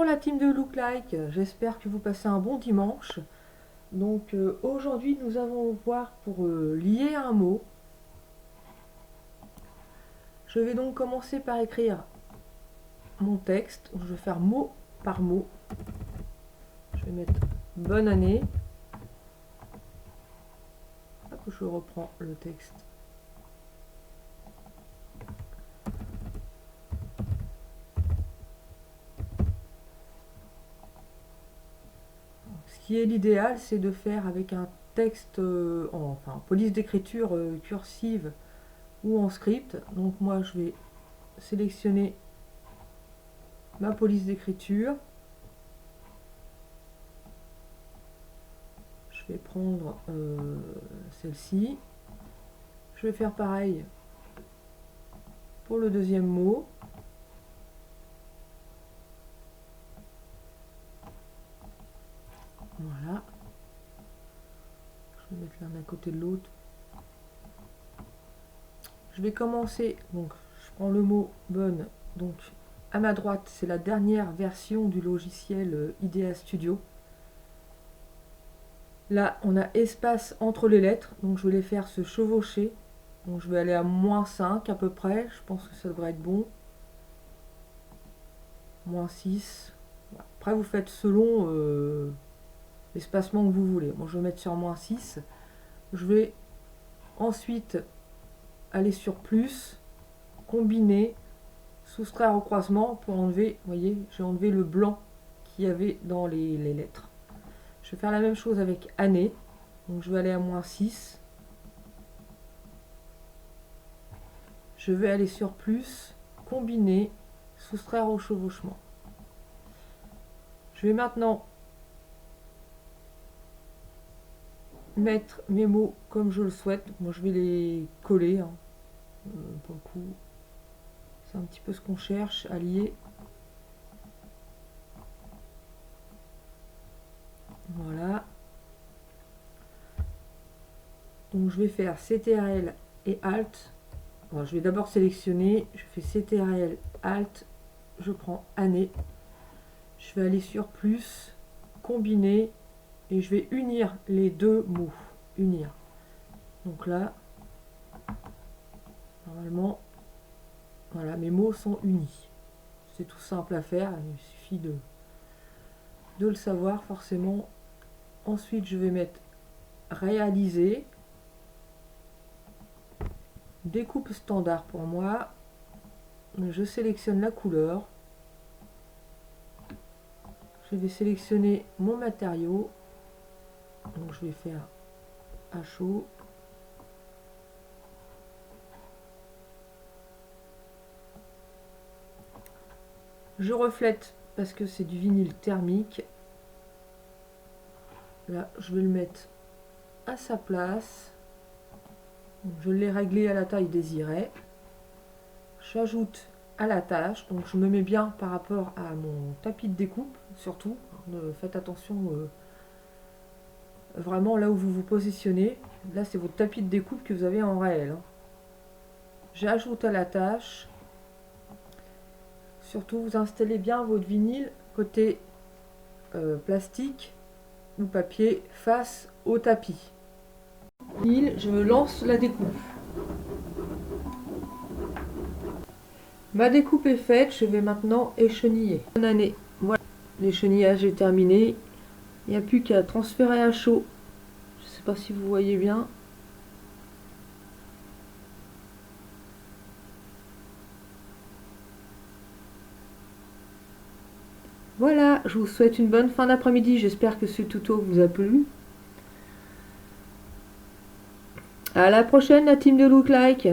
Bonjour la team de Look Like, j'espère que vous passez un bon dimanche. Donc aujourd'hui nous allons voir pour lier un mot. Je vais donc commencer par écrire mon texte. Je vais faire mot par mot. Je vais mettre bonne année. Hop, je reprends le texte. Ce qui est l'idéal, c'est de faire avec un texte en police d'écriture cursive ou en script. Donc moi je vais sélectionner ma police d'écriture. Je vais prendre celle-ci. Je vais faire pareil pour le deuxième mot. Voilà. Je vais mettre l'un à côté de l'autre. Je vais commencer, donc je prends le mot bonne. Donc à ma droite, c'est la dernière version du logiciel IDEA Studio. Là, on a espace entre les lettres, donc je vais les faire se chevaucher. Donc je vais aller à -5 à peu près, je pense que ça devrait être bon. -6. Après, vous faites selon l'espacement que vous voulez. Bon, je vais mettre sur -6. Je vais ensuite aller sur plus, combiner, soustraire au croisement pour enlever, vous voyez, j'ai enlevé le blanc qu'il y avait dans les lettres. Je vais faire la même chose avec année. Donc je vais aller à -6. Je vais aller sur plus, combiner, soustraire au chevauchement. Je vais maintenant mettre mes mots comme je le souhaite. Moi je vais les coller. Pour le coup, c'est un petit peu ce qu'on cherche à lier. Voilà. Donc je vais faire CTRL et Alt. Bon, je vais d'abord sélectionner. Je fais CTRL Alt. Je prends année. Je vais aller sur plus, combiner, et je vais unir les deux mots. Unir. Donc là, normalement, voilà, mes mots sont unis. C'est tout simple à faire. Il suffit de le savoir forcément. Ensuite, je vais mettre réaliser. Découpe standard pour moi. Je sélectionne la couleur. Je vais sélectionner mon matériau. Donc je vais faire à chaud. Je reflète parce que c'est du vinyle thermique. Là, je vais le mettre à sa place. Donc, je l'ai réglé à la taille désirée. J'ajoute à la tâche, donc je me mets bien par rapport à mon tapis de découpe, surtout. Faites attention vraiment là où vous vous positionnez. Là, c'est votre tapis de découpe que vous avez en réel. J'ajoute à la tâche. Surtout, vous installez bien votre vinyle côté plastique ou papier face au tapis. Je me lance la découpe. Ma découpe est faite, je vais maintenant écheniller. Bonne année. Voilà, l'échenillage est terminé. Il n'y a plus qu'à transférer à chaud. Je ne sais pas si vous voyez bien. Voilà, je vous souhaite une bonne fin d'après-midi. J'espère que ce tuto vous a plu. À la prochaine, la team de Look Like.